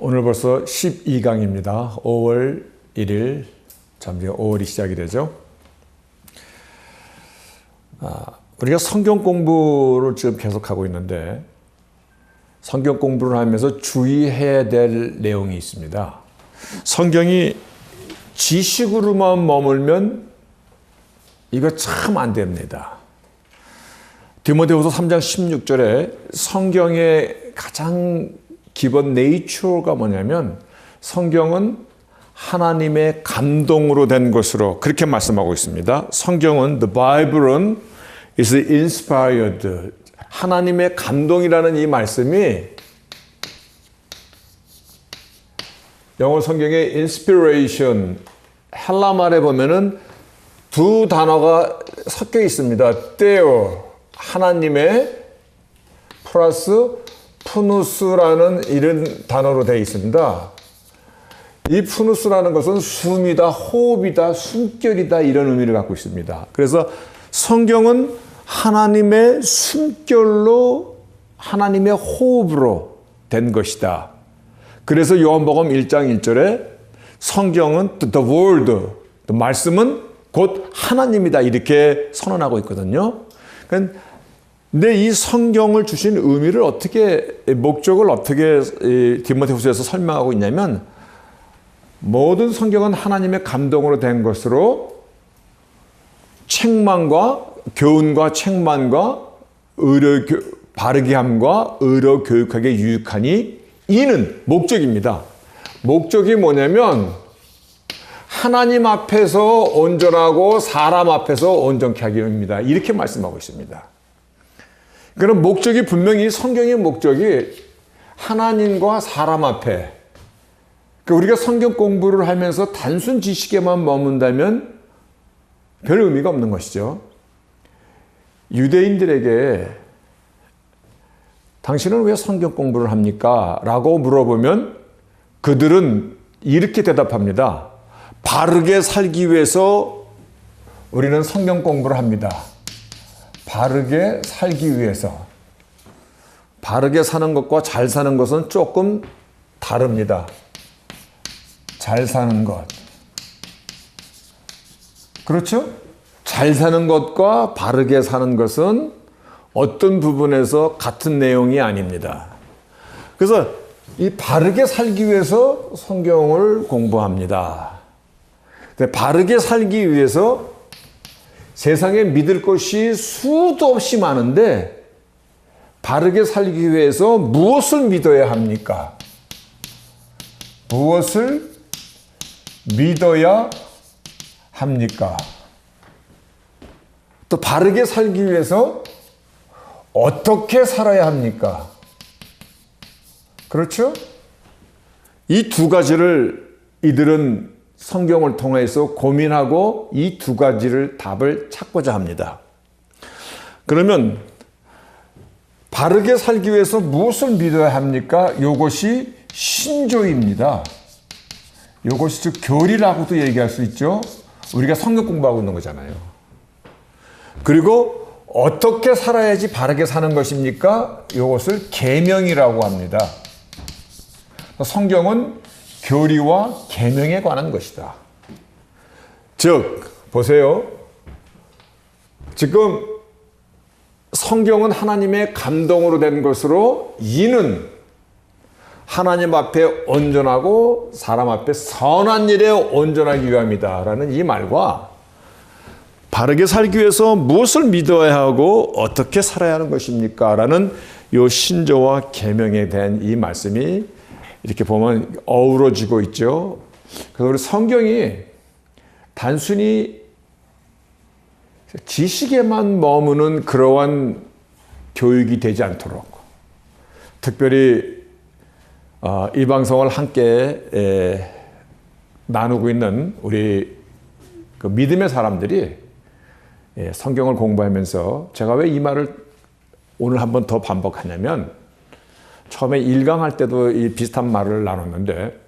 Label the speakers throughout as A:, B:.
A: 오늘 벌써 12강입니다. 5월 1일, 잠시 5월이 시작이 되죠. 우리가 성경 공부를 지금 계속하고 있는데 성경 공부를 하면서 주의해야 될 내용이 있습니다. 성경이 지식으로만 머물면 이거 참 안 됩니다. 디모데후서 3장 16절에 성경의 가장 기본 네이처가 뭐냐면 성경은 하나님의 감동으로 된 것으로 그렇게 말씀하고 있습니다. 성경은 The Bible은 is inspired. 하나님의 감동이라는 이 말씀이 영어 성경의 inspiration 헬라말에 보면은 두 단어가 섞여 있습니다. theo 하나님의 플러스 푸누스라는 이런 단어로 되어 있습니다. 이 푸누스라는 것은 숨이다, 호흡이다, 숨결이다 이런 의미를 갖고 있습니다. 그래서 성경은 하나님의 숨결로 하나님의 호흡으로 된 것이다. 그래서 요한복음 1장 1절에 성경은 the word, 말씀은 곧 하나님이다 이렇게 선언하고 있거든요. 근데 이 성경을 주신 의미를 목적을 어떻게 디모데후서에서 설명하고 있냐면 모든 성경은 하나님의 감동으로 된 것으로 책망과 교훈과 책망과 바르게 함과 의로 교육하게 유익하니 이는 목적입니다. 목적이 뭐냐면 하나님 앞에서 온전하고 사람 앞에서 온전케 하기 위함입니다. 이렇게 말씀하고 있습니다. 그럼 목적이 분명히 성경의 목적이 하나님과 사람 앞에 우리가 성경 공부를 하면서 단순 지식에만 머문다면 별 의미가 없는 것이죠. 유대인들에게 당신은 왜 성경 공부를 합니까? 라고 물어보면 그들은 이렇게 대답합니다. 바르게 살기 위해서 우리는 성경 공부를 합니다. 바르게 살기 위해서. 바르게 사는 것과 잘 사는 것은 조금 다릅니다. 잘 사는 것. 그렇죠? 잘 사는 것과 바르게 사는 것은 어떤 부분에서 같은 내용이 아닙니다. 그래서 이 바르게 살기 위해서 성경을 공부합니다. 바르게 살기 위해서 세상에 믿을 것이 수도 없이 많은데 바르게 살기 위해서 무엇을 믿어야 합니까? 무엇을 믿어야 합니까? 또 바르게 살기 위해서 어떻게 살아야 합니까? 그렇죠? 이 두 가지를 이들은 성경을 통해서 고민하고 이 두 가지를 답을 찾고자 합니다. 그러면 바르게 살기 위해서 무엇을 믿어야 합니까? 이것이 신조입니다. 이것이 즉 교리라고도 얘기할 수 있죠. 우리가 성경 공부하고 있는 거잖아요. 그리고 어떻게 살아야지 바르게 사는 것입니까? 이것을 계명이라고 합니다. 성경은 교리와 계명에 관한 것이다. 즉, 보세요. 지금 성경은 하나님의 감동으로 된 것으로 이는 하나님 앞에 온전하고 사람 앞에 선한 일에 온전하기 위함이다 라는 이 말과 바르게 살기 위해서 무엇을 믿어야 하고 어떻게 살아야 하는 것입니까? 라는 이 신조와 계명에 대한 이 말씀이 이렇게 보면 어우러지고 있죠. 그래서 우리 성경이 단순히 지식에만 머무는 그러한 교육이 되지 않도록 특별히 이 방송을 함께 나누고 있는 우리 그 믿음의 사람들이 성경을 공부하면서 제가 왜 이 말을 오늘 한 번 더 반복하냐면 처음에 1강 할 때도 이 비슷한 말을 나눴는데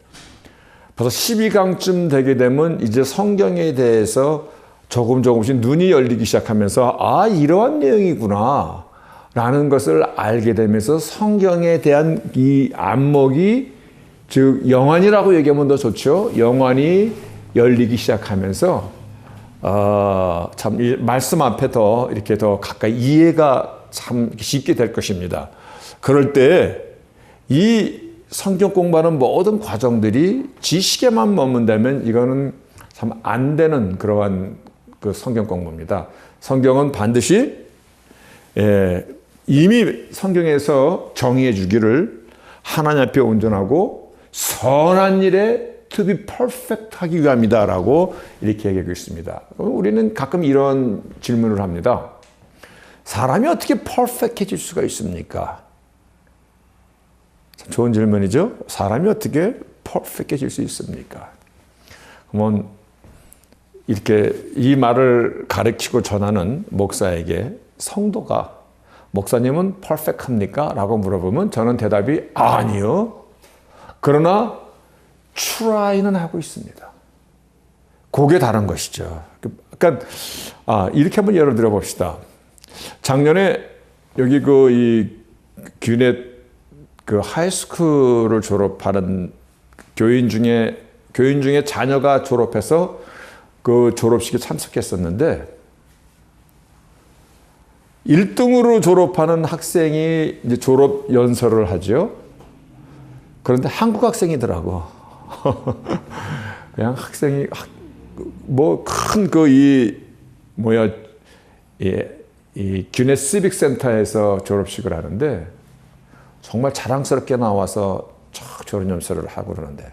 A: 벌써 12강쯤 되게 되면 이제 성경에 대해서 조금씩 눈이 열리기 시작하면서 이러한 내용이구나 라는 것을 알게 되면서 성경에 대한 이 안목이 즉 영안이라고 얘기하면 더 좋죠. 영안이 열리기 시작하면서 참 이 말씀 앞에 더 이렇게 더 가까이 이해가 참 쉽게 될 것입니다. 그럴 때 이 성경 공부하는 모든 과정들이 지식에만 머문다면 이거는 참 안 되는 그러한 그 성경 공부입니다. 성경은 반드시 이미 성경에서 정의해 주기를 하나님 앞에 온전하고 선한 일에 to be perfect 하기 위함이다라고 이렇게 얘기하고 있습니다. 우리는 가끔 이런 질문을 합니다. 사람이 어떻게 퍼펙트해질 수가 있습니까? 좋은 질문이죠. 사람이 어떻게 퍼펙트해질 수 있습니까? 그러면 이렇게 이 말을 가르치고 전하는 목사에게 성도가 목사님은 퍼펙트합니까? 라고 물어보면 저는 대답이 아니요. 그러나 try는 하고 있습니다. 그게 다른 것이죠. 그러니까 이렇게 한번 예를 들어 봅시다. 작년에 여기 이 균의 그 하이스쿨을 졸업하는 교인 중에 자녀가 졸업해서 그 졸업식에 참석했었는데 1등으로 졸업하는 학생이 이제 졸업 연설을 하죠. 그런데 한국 학생이더라고. 그냥 학생이 뭐 큰 이 균의 시빅 센터에서 졸업식을 하는데 정말 자랑스럽게 나와서 졸업 연설을 하고 그러는데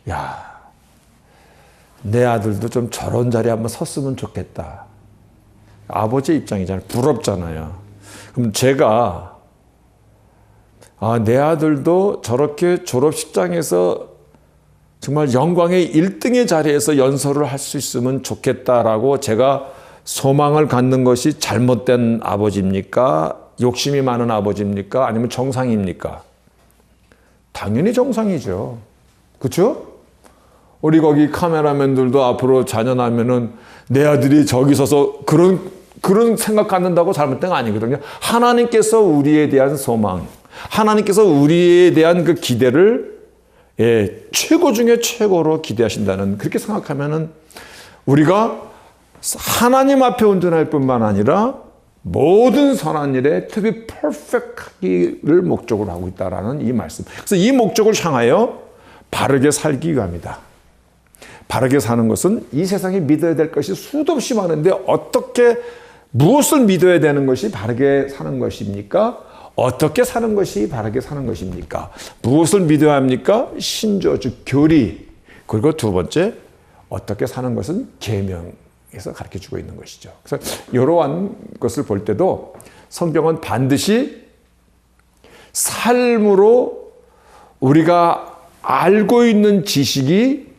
A: 야, 내 아들도 좀 저런 자리에 한번 섰으면 좋겠다. 아버지 입장이잖아요. 부럽잖아요. 그럼 제가 내 아들도 저렇게 졸업식장에서 정말 영광의 1등의 자리에서 연설을 할 수 있으면 좋겠다라고 제가 소망을 갖는 것이 잘못된 아버지입니까? 욕심이 많은 아버지입니까? 아니면 정상입니까? 당연히 정상이죠. 그렇죠? 우리 거기 카메라맨들도 앞으로 자녀 나면은 내 아들이 저기 서서 그런 생각 갖는다고 잘못된 거 아니거든요. 하나님께서 우리에 대한 소망, 하나님께서 우리에 대한 그 기대를 최고 중에 최고로 기대하신다는 그렇게 생각하면은 우리가 하나님 앞에 온전할 뿐만 아니라 모든 선한 일에 to be perfect 하기를 목적으로 하고 있다라는 이 말씀. 그래서 이 목적을 향하여 바르게 살기 위함이다. 바르게 사는 것은 이 세상에 믿어야 될 것이 수도 없이 많은데 무엇을 믿어야 되는 것이 바르게 사는 것입니까? 어떻게 사는 것이 바르게 사는 것입니까? 무엇을 믿어야 합니까? 신조, 즉 교리. 그리고 두 번째, 어떻게 사는 것은 계명에서 가르쳐주고 있는 것이죠. 그래서 이러한 것을 볼 때도 성경은 반드시 삶으로 우리가 알고 있는 지식이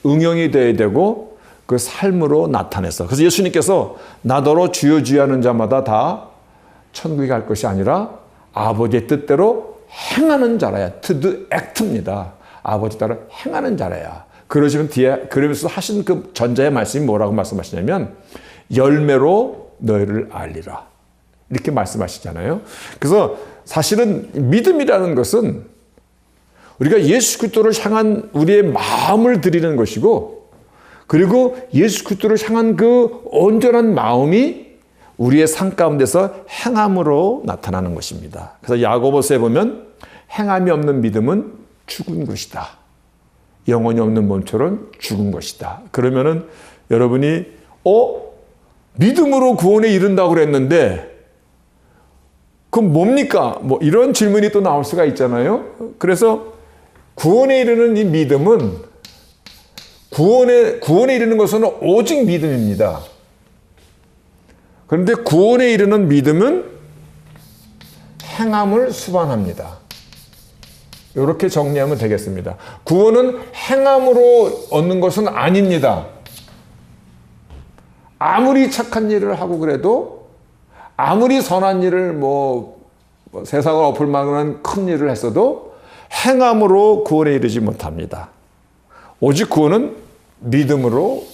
A: 응용이 되어야 되고 그 삶으로 나타내서. 그래서 예수님께서 나더러 주여 주여 하는 자마다 다 천국에 갈 것이 아니라 아버지의 뜻대로 행하는 자라야. to do act입니다. 아버지 따라 행하는 자라야. 그러시면 그러면서 하신 그 전자의 말씀이 뭐라고 말씀하시냐면 열매로 너희를 알리라. 이렇게 말씀하시잖아요. 그래서 사실은 믿음이라는 것은 우리가 예수 그리스도를 향한 우리의 마음을 드리는 것이고 그리고 예수 그리스도를 향한 그 온전한 마음이 우리의 삶 가운데서 행함으로 나타나는 것입니다. 그래서 야고보서에 보면 행함이 없는 믿음은 죽은 것이다. 영혼이 없는 몸처럼 죽은 것이다. 그러면은 여러분이 믿음으로 구원에 이른다고 그랬는데 그럼 뭡니까? 뭐 이런 질문이 또 나올 수가 있잖아요. 그래서 구원에 이르는 이 믿음은 구원에 이르는 것은 오직 믿음입니다. 그런데 구원에 이르는 믿음은 행함을 수반합니다. 이렇게 정리하면 되겠습니다. 구원은 행함으로 얻는 것은 아닙니다. 아무리 착한 일을 하고 그래도 아무리 선한 일을 세상을 엎을 만한 큰 일을 했어도 행함으로 구원에 이르지 못합니다. 오직 구원은 믿음으로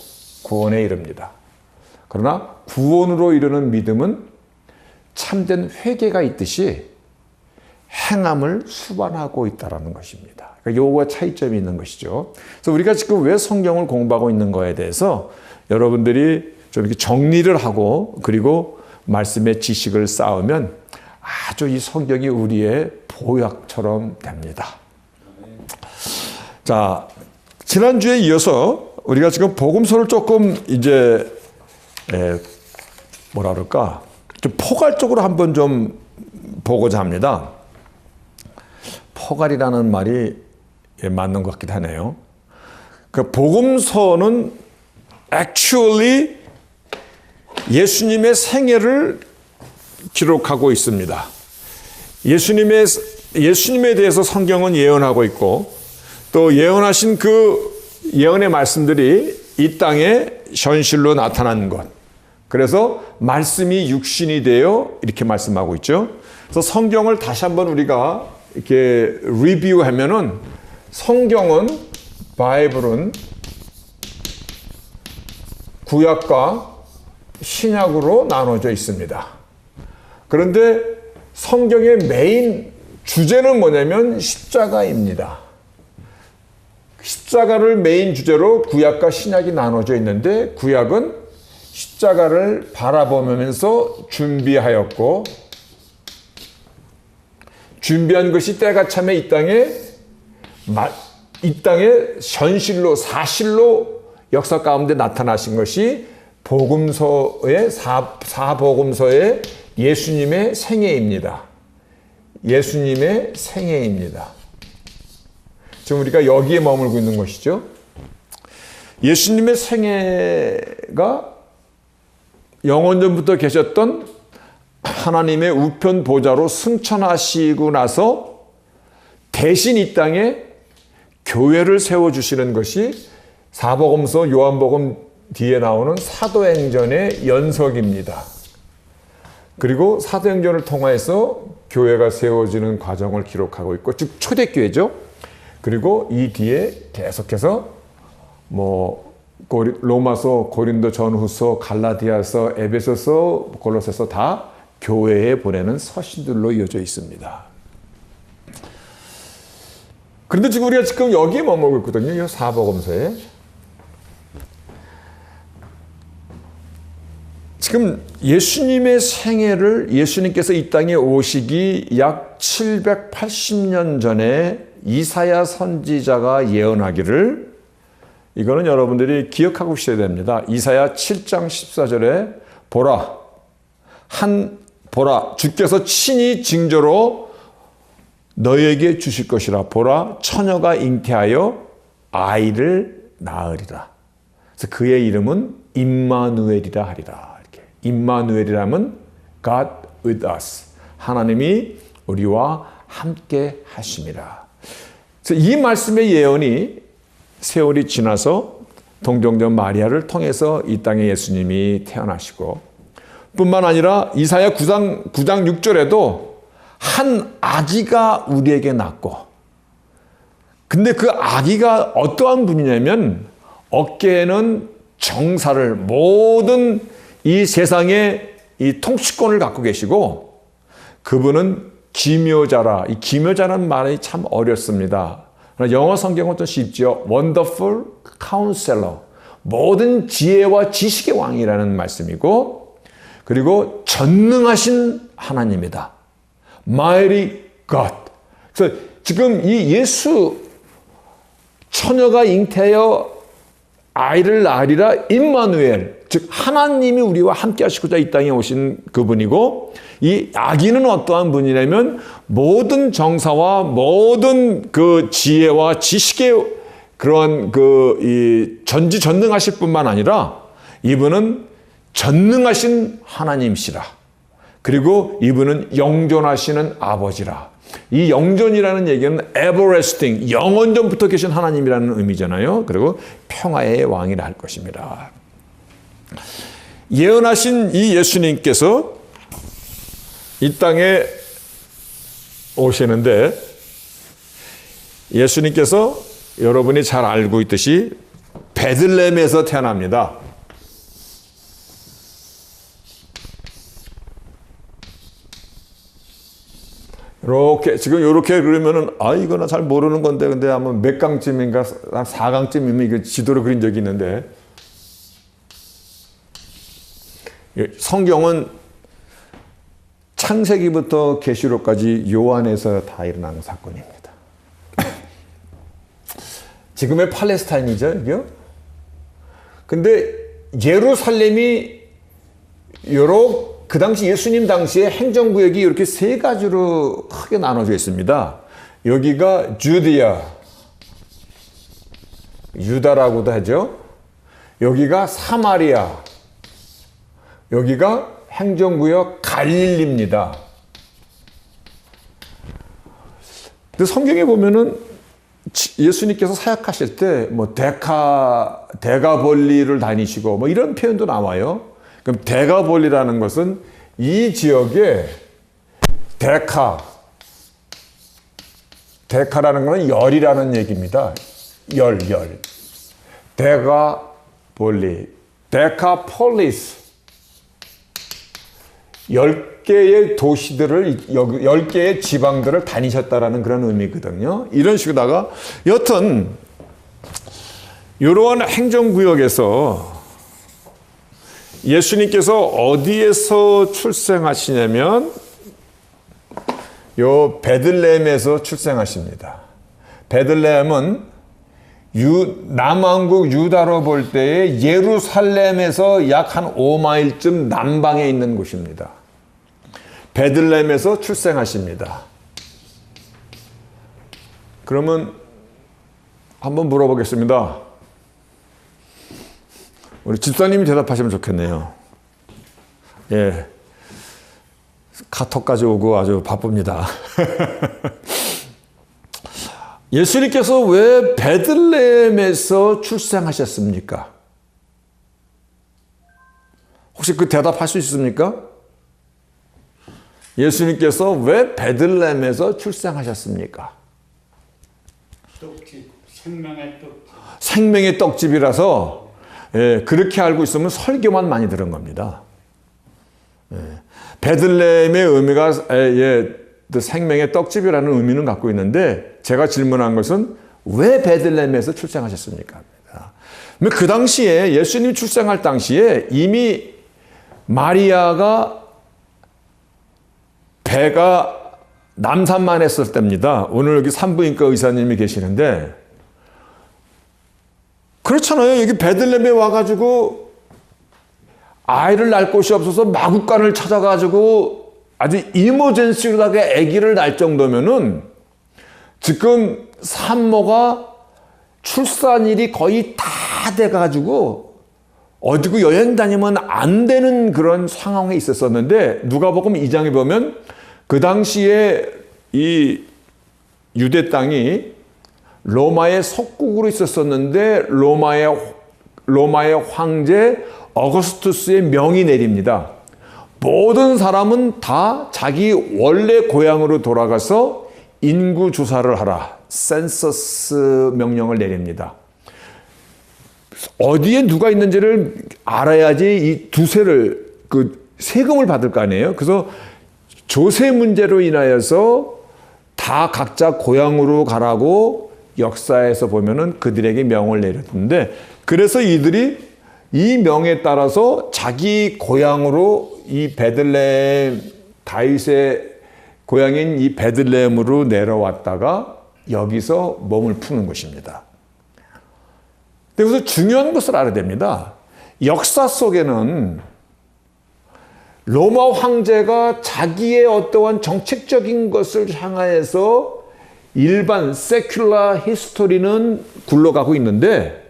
A: 구원에 이릅니다. 그러나 구원으로 이르는 믿음은 참된 회개가 있듯이 행함을 수반하고 있다는 것입니다. 그러니까 요거가 차이점이 있는 것이죠. 그래서 우리가 지금 왜 성경을 공부하고 있는 거에 대해서 여러분들이 좀 이렇게 정리를 하고 그리고 말씀의 지식을 쌓으면 아주 이 성경이 우리의 보약처럼 됩니다. 자, 지난주에 이어서 우리가 지금 복음서를 조금 이제 뭐라 그럴까? 좀 포괄적으로 한번 좀 보고자 합니다. 포괄이라는 말이 맞는 것 같기도 하네요. 그 복음서는 actually 예수님의 생애를 기록하고 있습니다. 예수님에 대해서 성경은 예언하고 있고 또 예언하신 그 예언의 말씀들이 이 땅에 현실로 나타난 것. 그래서 말씀이 육신이 되어 이렇게 말씀하고 있죠. 그래서 성경을 다시 한번 우리가 이렇게 리뷰하면은 성경은 바이블은 구약과 신약으로 나눠져 있습니다. 그런데 성경의 메인 주제는 뭐냐면 십자가입니다. 십자가를 메인 주제로 구약과 신약이 나눠져 있는데 구약은 십자가를 바라보면서 준비하였고 준비한 것이 때가 참에 이 땅에 현실로 사실로 역사 가운데 나타나신 것이 복음서의 사복음서의 예수님의 생애입니다. 예수님의 생애입니다. 지금 우리가 여기에 머물고 있는 것이죠. 예수님의 생애가 영원전부터 계셨던 하나님의 우편 보좌로 승천하시고 나서 대신 이 땅에 교회를 세워주시는 것이 사복음서 요한복음 뒤에 나오는 사도행전의 연석입니다. 그리고 사도행전을 통해서 교회가 세워지는 과정을 기록하고 있고 즉 초대교회죠. 그리고 이 뒤에 계속해서 로마서, 고린도 전후서, 갈라디아서, 에베소서, 골로새서 다 교회에 보내는 서신들로 이어져 있습니다. 그런데 지금 우리가 지금 여기에 머물고 있거든요. 이 사복음서에. 지금 예수님의 생애를 예수님께서 이 땅에 오시기 약 780년 전에 이사야 선지자가 예언하기를 이거는 여러분들이 기억하고 계셔야 됩니다. 이사야 7장 14절에 보라 주께서 친히 징조로 너에게 주실 것이라. 보라 처녀가 잉태하여 아이를 낳으리라. 그래서 그의 이름은 임마누엘이라 하리라. 이렇게. 임마누엘이라면 God with us. 하나님이 우리와 함께 하심이라. 그래서 이 말씀의 예언이 세월이 지나서 동정녀 마리아를 통해서 이 땅에 예수님이 태어나시고 뿐만 아니라 이사야 9장 6절에도 한 아기가 우리에게 낳고 근데 그 아기가 어떠한 분이냐면 어깨에는 정사를 모든 이 세상의 이 통치권을 갖고 계시고 그분은 기묘자라. 이 기묘자라는 말이 참 어렵습니다. 영어 성경은 좀 쉽죠. Wonderful Counselor. 모든 지혜와 지식의 왕이라는 말씀이고 그리고 전능하신 하나님이다. Mighty God. 그래서 지금 이 예수 처녀가 잉태하여 아이를 낳으리라 임마누엘. 즉 하나님이 우리와 함께 하시고자 이 땅에 오신 그분이고 이 아기는 어떠한 분이냐면 모든 정사와 모든 그 지혜와 지식의 그러한 이 전지전능하실 뿐만 아니라 이분은 전능하신 하나님이시라. 그리고 이분은 영존하시는 아버지라. 이 영존이라는 얘기는 everlasting, 영원전부터 계신 하나님이라는 의미잖아요. 그리고 평화의 왕이라 할 것입니다. 예언하신 이 예수님께서 이 땅에 오시는데 예수님께서 여러분이 잘 알고 있듯이 베들레헴에서 태어납니다. 이렇게 지금 이렇게 그러면은 이거는 잘 모르는 건데 근데 아마 몇 강쯤인가 4강쯤이면 이거 지도로 그린 적이 있는데 성경은 창세기부터 계시록까지 요한에서 다 일어나는 사건입니다. 지금의 팔레스타인이죠, 이게요. 근데 예루살렘이 그 당시 예수님 당시에 행정구역이 이렇게 세 가지로 크게 나눠져 있습니다. 여기가 주디아, 유다라고도 하죠. 여기가 사마리아, 여기가 행정구역 갈릴리입니다. 근데 성경에 보면은 예수님께서 사역하실 때 뭐 데가볼리를 다니시고 뭐 이런 표현도 나와요. 그럼 데가볼리라는 것은 이 지역에 데카라는 것은 열이라는 얘기입니다. 열. 데가볼리, 데카폴리스. 10개의 도시들을, 10개의 지방들을 다니셨다라는 그런 의미거든요. 이런 식으로다가 여튼 이러한 행정구역에서 예수님께서 어디에서 출생하시냐면 요 베들레헴에서 출생하십니다. 베들레헴은 남왕국 유다로 볼 때에 예루살렘에서 약 한 5마일쯤 남방에 있는 곳입니다. 베들레헴에서 출생하십니다. 그러면 한번 물어보겠습니다. 우리 집사님이 대답하시면 좋겠네요. 예. 카톡까지 오고 아주 바쁩니다. 예수님께서 왜 베들레헴에서 출생하셨습니까? 혹시 그 대답할 수 있습니까? 예수님께서 왜 베들레헴에서 출생하셨습니까?
B: 떡집, 생명의 떡집.
A: 생명의 떡집이라서 그렇게 알고 있으면 설교만 많이 들은 겁니다. 베들레헴의 의미가 생명의 떡집이라는 의미는 갖고 있는데 제가 질문한 것은 왜 베들레헴에서 출생하셨습니까? 그 당시에 예수님이 출생할 당시에 이미 마리아가 배가 남산만 했을 때입니다. 오늘 여기 산부인과 의사님이 계시는데 그렇잖아요. 여기 베들레헴에 와가지고 아이를 낳을 곳이 없어서 마구간을 찾아가지고 아주 이머전시로다가 아기를 낳을 정도면은 지금 산모가 출산일이 거의 다 돼가지고 어디고 여행 다니면 안 되는 그런 상황에 있었었는데 누가복음 2장에 보면 그 당시에 이 유대 땅이 로마의 속국으로 있었었는데 로마의 황제 어거스투스의 명이 내립니다. 모든 사람은 다 자기 원래 고향으로 돌아가서 인구 조사를 하라. 센서스 명령을 내립니다. 어디에 누가 있는지를 알아야지 이 두세를 세금을 받을 거 아니에요. 그래서 조세 문제로 인하여서 다 각자 고향으로 가라고 역사에서 보면은 그들에게 명을 내렸는데 그래서 이들이 이 명에 따라서 자기 고향으로 이 베들레헴 다윗의 고향인 이 베들레헴으로 내려왔다가 여기서 몸을 푸는 것입니다. 여기서 중요한 것을 알아야 됩니다. 역사 속에는 로마 황제가 자기의 어떠한 정책적인 것을 향하여서 일반 세큘라 히스토리는 굴러가고 있는데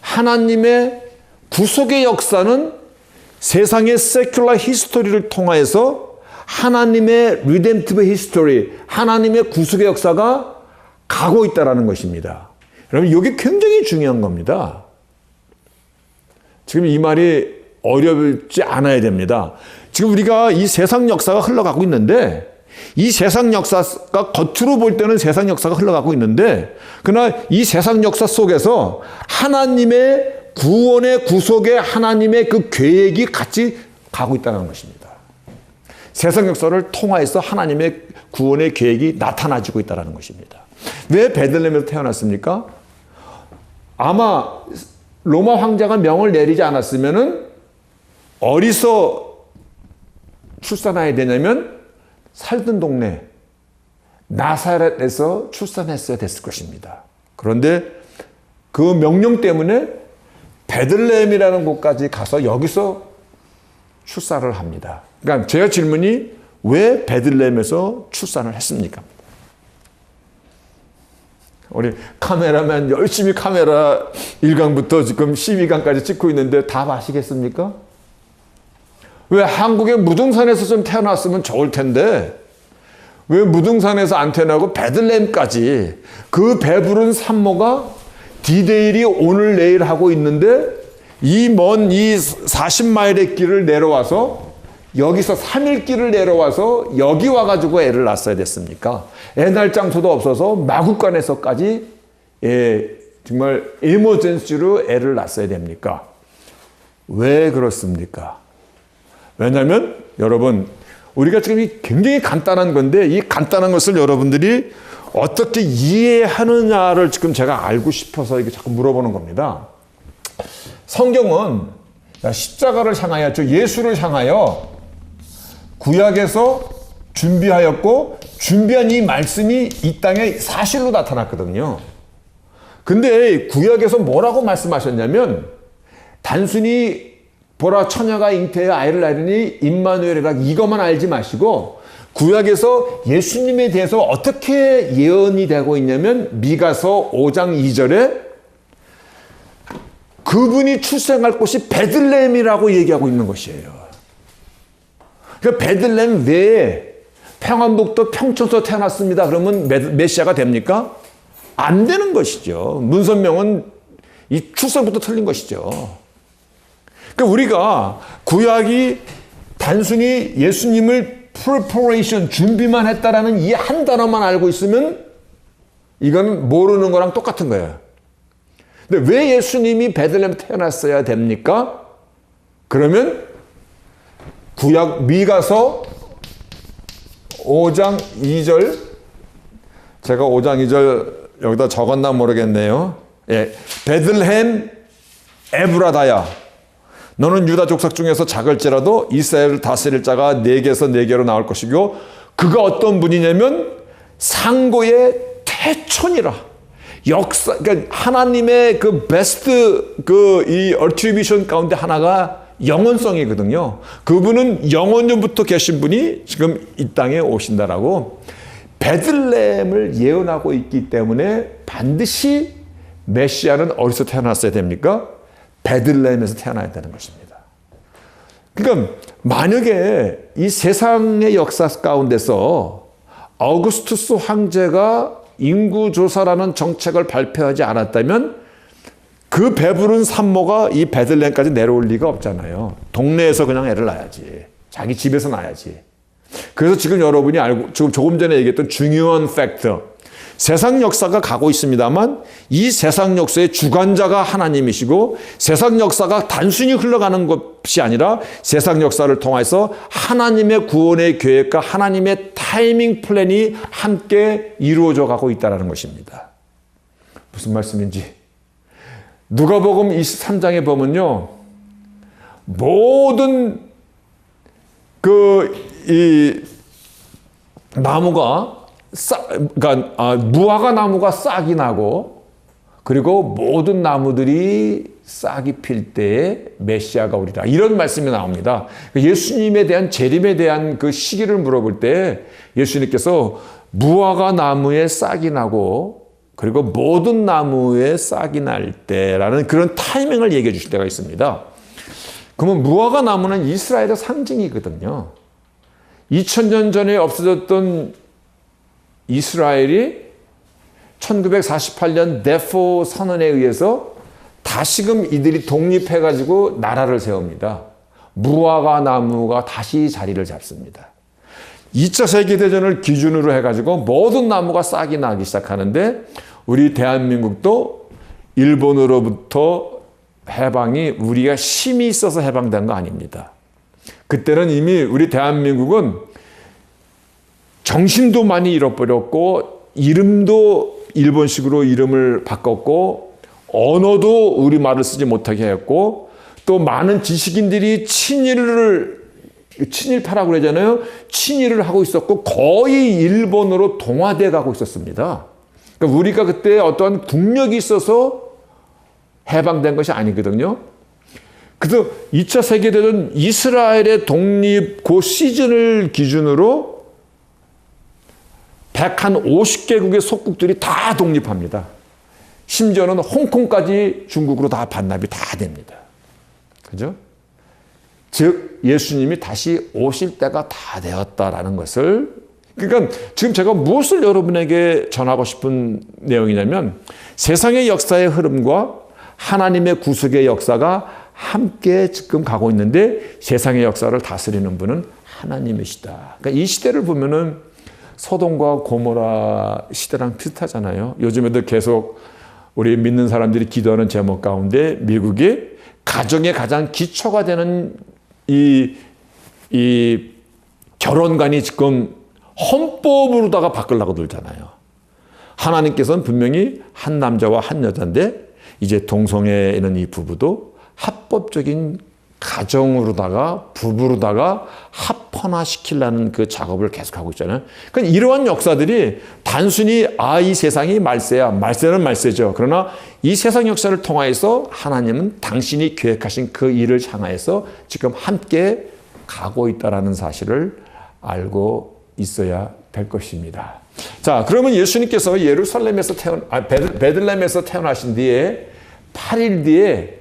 A: 하나님의 구속의 역사는 세상의 세큘라 히스토리를 통하여서 하나님의 리뎀티브 히스토리, 하나님의 구속의 역사가 가고 있다는 것입니다. 여러분, 이게 굉장히 중요한 겁니다. 지금 이 말이 어렵지 않아야 됩니다. 지금 우리가 이 세상 역사가 흘러가고 있는데 이 세상 역사가 겉으로 볼 때는 세상 역사가 흘러가고 있는데 그러나 이 세상 역사 속에서 하나님의 구원의 구속의 하나님의 그 계획이 같이 가고 있다는 것입니다. 세상 역사를 통하여서 하나님의 구원의 계획이 나타나지고 있다는 것입니다. 왜 베들레헴에서 태어났습니까? 아마 로마 황제가 명을 내리지 않았으면은 어디서 출산해야 되냐면 살던 동네 나사렛에서 출산했어야 됐을 것입니다. 그런데 그 명령 때문에 베들레헴이라는 곳까지 가서 여기서 출산을 합니다. 그러니까 제가 질문이 왜 베들레헴에서 출산을 했습니까? 우리 카메라맨 열심히 카메라 1강부터 지금 12강까지 찍고 있는데 답 아시겠습니까? 왜 한국의 무등산에서 좀 태어났으면 좋을 텐데 왜 무등산에서 안 태어나고 베들레헴까지 그 배부른 산모가 디데일이 오늘 내일 하고 있는데 이 먼 40마일의 길을 내려와서 여기서 3일 길을 내려와서 여기 와가지고 애를 낳았어야 됐습니까? 애 낳을 장소도 없어서 마국간에서까지 정말 에머전시로 애를 낳았어야 됩니까? 왜 그렇습니까? 왜냐하면 여러분 우리가 지금 굉장히 간단한 건데 이 간단한 것을 여러분들이 어떻게 이해하느냐를 지금 제가 알고 싶어서 이게 자꾸 물어보는 겁니다. 성경은 십자가를 향하여 예수를 향하여 구약에서 준비하였고 준비한 이 말씀이 이 땅에 사실로 나타났거든요. 근데 구약에서 뭐라고 말씀하셨냐면 단순히 보라 처녀가 잉태하여 아이를 낳으니 임마누엘이라 이것만 알지 마시고 구약에서 예수님에 대해서 어떻게 예언이 되고 있냐면 미가서 5장 2절에 그분이 출생할 곳이 베들레헴이라고 얘기하고 있는 것이에요. 그러니까 베들레헴 외에 평안북도 평촌서 태어났습니다. 그러면 메시아가 됩니까? 안 되는 것이죠. 문선명은 이 출생부터 틀린 것이죠. 그러니까 우리가 구약이 단순히 예수님을 preparation, 준비만 했다라는 이 한 단어만 알고 있으면 이건 모르는 거랑 똑같은 거예요. 근데 왜 예수님이 베들레헴에 태어났어야 됩니까? 그러면 구약 미가서 5장 2절 제가 5장 2절 여기다 적었나 모르겠네요. 예, 베들레헴 에브라다야 너는 유다 족속 중에서 작을지라도 이스라엘을 다스릴 자가 네개에서 네개로 나올 것이고 그가 어떤 분이냐면 상고의 태촌이라. 역사, 그러니까 하나님의 그 베스트 이 얼트리비션 가운데 하나가 영원성이거든요. 그분은 영원전부터 계신 분이 지금 이 땅에 오신다라고 베들레헴을 예언하고 있기 때문에 반드시 메시아는 어디서 태어났어야 됩니까? 베들레헴에서 태어나야 되는 것입니다. 그러니까 만약에 이 세상의 역사 가운데서 어구스투스 황제가 인구조사라는 정책을 발표하지 않았다면 그 배부른 산모가 이 베들레헴까지 내려올 리가 없잖아요. 동네에서 그냥 애를 낳아야지. 자기 집에서 낳아야지. 그래서 지금 여러분이 알고 지금 조금 전에 얘기했던 중요한 팩터. 세상 역사가 가고 있습니다만 이 세상 역사의 주관자가 하나님이시고 세상 역사가 단순히 흘러가는 것이 아니라 세상 역사를 통해서 하나님의 구원의 계획과 하나님의 타이밍 플랜이 함께 이루어져 가고 있다는 것입니다. 무슨 말씀인지 누가복음 23장에 보면요 모든 이 나무가 그러니까 무화과 나무가 싹이 나고 그리고 모든 나무들이 싹이 필 때에 메시아가 오리라 이런 말씀이 나옵니다. 예수님에 대한 재림에 대한 그 시기를 물어볼 때 예수님께서 무화과 나무에 싹이 나고 그리고 모든 나무에 싹이 날 때라는 그런 타이밍을 얘기해 주실 때가 있습니다. 그러면 무화과 나무는 이스라엘의 상징이거든요. 2000년 전에 없어졌던 이스라엘이 1948년 데포 선언에 의해서 다시금 이들이 독립해가지고 나라를 세웁니다. 무화과 나무가 다시 자리를 잡습니다. 2차 세계대전을 기준으로 해가지고 모든 나무가 싹이 나기 시작하는데 우리 대한민국도 일본으로부터 해방이 우리가 힘이 있어서 해방된 거 아닙니다. 그때는 이미 우리 대한민국은 정신도 많이 잃어버렸고 이름도 일본식으로 이름을 바꿨고 언어도 우리말을 쓰지 못하게 했고 또 많은 지식인들이 친일파라고 그러잖아요. 친일을 하고 있었고 거의 일본으로 동화돼 가고 있었습니다. 그러니까 우리가 그때 어떠한 국력이 있어서 해방된 것이 아니거든요. 그래서 2차 세계대전 이스라엘의 독립 그 시즌을 기준으로 150개국의 속국들이 다 독립합니다. 심지어는 홍콩까지 중국으로 다 반납이 다 됩니다. 그죠? 즉 예수님이 다시 오실 때가 다 되었다라는 것을, 그러니까 지금 제가 무엇을 여러분에게 전하고 싶은 내용이냐면 세상의 역사의 흐름과 하나님의 구속의 역사가 함께 지금 가고 있는데 세상의 역사를 다스리는 분은 하나님이시다. 그러니까 이 시대를 보면은 소돔과 고모라 시대랑 비슷하잖아요. 요즘에도 계속 우리 믿는 사람들이 기도하는 제목 가운데 미국이 가정의 가장 기초가 되는 이 결혼관이 지금 헌법으로다가 바꾸려고 들잖아요. 하나님께서는 분명히 한 남자와 한 여자인데 이제 동성애에 있는 이 부부도 합법적인 가정으로다가 부부로다가 합헌화시키려는 그 작업을 계속하고 있잖아요. 그러니까 이러한 역사들이 단순히 이 세상이 말세야. 말세는 말세죠. 그러나 이 세상 역사를 통하여서 하나님은 당신이 계획하신 그 일을 향하여서 지금 함께 가고 있다는 사실을 알고 있어야 될 것입니다. 자, 그러면 예수님께서 예루살렘에서 베들레헴에서 태어나신 뒤에 8일 뒤에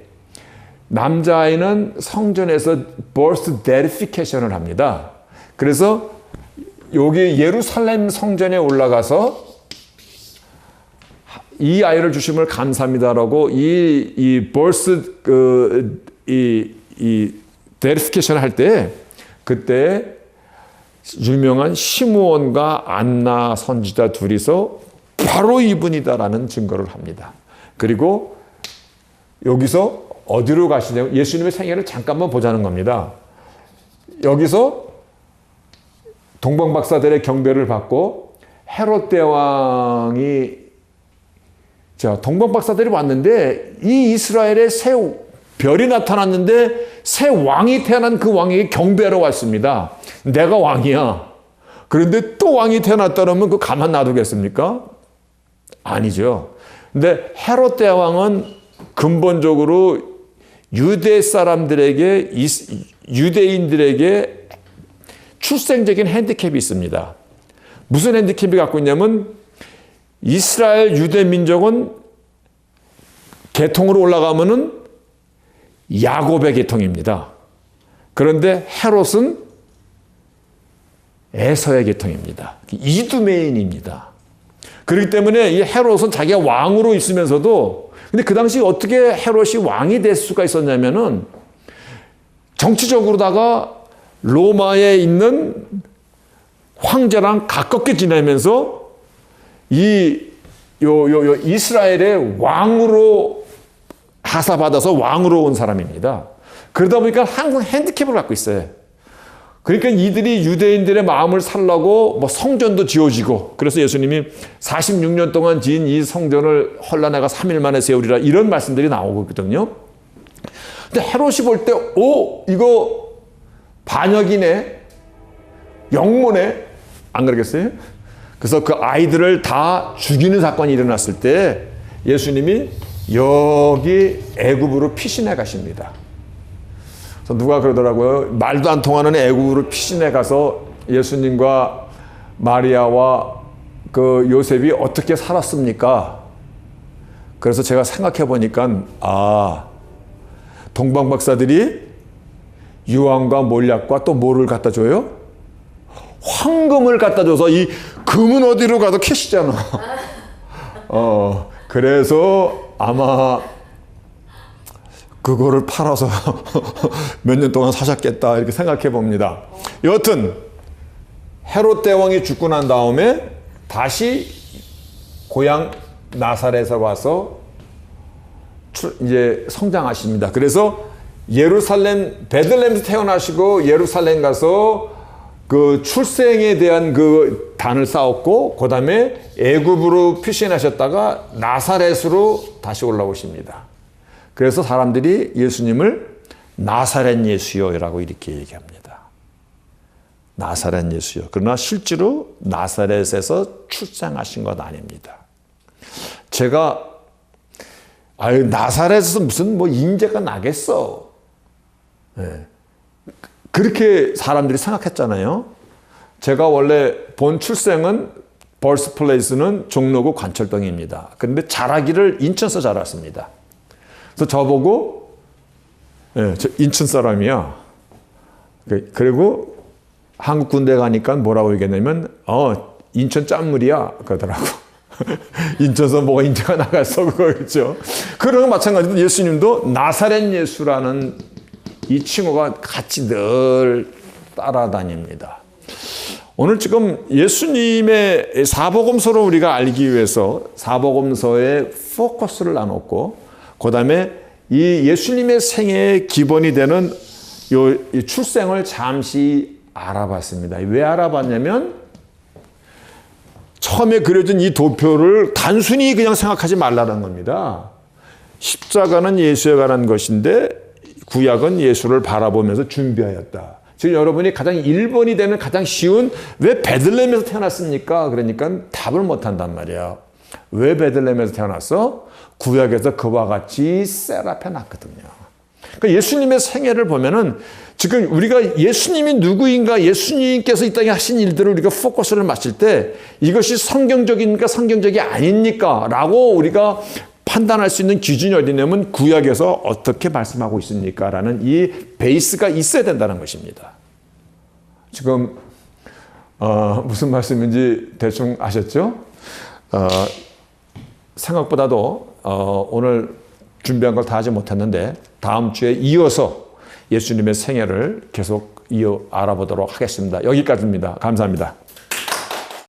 A: 남자아이는 성전에서 birth dedication을 합니다. 그래서 여기 예루살렘 성전에 올라가서 이 아이를 주심을 감사합니다라고 이 birth 이 dedication 할 때 그때 유명한 시므온과 안나 선지자 둘이서 바로 이분이다라는 증거를 합니다. 그리고 여기서 어디로 가시냐면 예수님의 생애를 잠깐만 보자는 겁니다. 여기서 동방박사들의 경배를 받고 헤롯 대왕이 동방박사들이 왔는데 이 이스라엘에 새 별이 나타났는데 새 왕이 태어난 그 왕에게 경배하러 왔습니다. 내가 왕이야. 그런데 또 왕이 태어났다면 그거 가만 놔두겠습니까? 아니죠. 근데 헤롯 대왕은 근본적으로 유대 사람들에게, 유대인들에게 출생적인 핸디캡이 있습니다. 무슨 핸디캡이 갖고 있냐면 이스라엘 유대 민족은 계통으로 올라가면은 야곱의 계통입니다. 그런데 헤롯은 에서의 계통입니다. 이두메인입니다. 그렇기 때문에 이 헤롯은 자기가 왕으로 있으면서도 근데 그 당시 어떻게 헤롯이 왕이 될 수가 있었냐면은 정치적으로다가 로마에 있는 황제랑 가깝게 지내면서 이스라엘의 왕으로 하사받아서 왕으로 온 사람입니다. 그러다 보니까 항상 핸디캡을 갖고 있어요. 그러니까 이들이 유대인들의 마음을 살라고 성전도 지어지고 그래서 예수님이 46년 동안 지은 이 성전을 헐라 내가 3일 만에 세우리라 이런 말씀들이 나오거든요. 근데 헤롯이 볼 때 이거 반역이네, 영모네, 안 그러겠어요? 그래서 그 아이들을 다 죽이는 사건이 일어났을 때 예수님이 여기 애굽으로 피신해 가십니다. 그래서 누가 그러더라고요. 말도 안 통하는 애굽으로 피신해 가서 예수님과 마리아와 그 요셉이 어떻게 살았습니까? 그래서 제가 생각해 보니까 동방 박사들이 유황과 몰약과 또 뭐를 갖다 줘요? 황금을 갖다 줘서 이 금은 어디로 가도 캐시잖아. 그래서 아마 그거를 팔아서 몇 년 동안 사셨겠다 이렇게 생각해 봅니다. 여하튼 헤롯 대왕이 죽고 난 다음에 다시 고향 나사렛에 와서 이제 성장하십니다. 그래서 예루살렘 베들레헴에서 태어나시고 예루살렘 가서 그 출생에 대한 그 단을 쌓았고 그 다음에 애굽으로 피신하셨다가 나사렛으로 다시 올라오십니다. 그래서 사람들이 예수님을 나사렛 예수여라고 이렇게 얘기합니다. 나사렛 예수여. 그러나 실제로 나사렛에서 출생하신 것 아닙니다. 제가 나사렛에서 무슨 뭐 인재가 나겠어. 네. 그렇게 사람들이 생각했잖아요. 제가 원래 본 출생은 버스플레이스는 종로구 관철동입니다. 그런데 자라기를 인천서 자랐습니다. 그래서 저보고 저 인천 사람이야. 그리고 한국 군대 가니까 뭐라고 얘기했냐면 인천 짠물이야 그러더라고. 인천서 뭐가 인재가 나갔어 그거겠죠. 그런 마찬가지로 예수님도 나사렛 예수라는 이 칭호가 같이 늘 따라다닙니다. 오늘 지금 예수님의 사복음서를 우리가 알기 위해서 사복음서의 포커스를 나눴고 그 다음에 이 예수님의 생애의 기본이 되는 이 출생을 잠시 알아봤습니다. 왜 알아봤냐면 처음에 그려진 이 도표를 단순히 그냥 생각하지 말라는 겁니다. 십자가는 예수에 관한 것인데 구약은 예수를 바라보면서 준비하였다. 지금 여러분이 가장 1번이 되는 가장 쉬운 왜 베들레헴에서 태어났습니까? 그러니까 답을 못한단 말이야. 왜 베들레헴에서 태어났어? 구약에서 그와 같이 세라페 났거든요. 그러니까 예수님의 생애를 보면은 지금 우리가 예수님이 누구인가, 예수님께서 이 땅에 하신 일들을 우리가 포커스를 맞출 때 이것이 성경적입니까, 성경적이 아닙니까? 라고 우리가 판단할 수 있는 기준이 어디냐면 구약에서 어떻게 말씀하고 있습니까? 라는 이 베이스가 있어야 된다는 것입니다. 지금 무슨 말씀인지 대충 아셨죠? 생각보다도 오늘 준비한 걸 다 하지 못했는데 다음 주에 이어서 예수님의 생애를 계속 알아보도록 하겠습니다. 여기까지입니다. 감사합니다.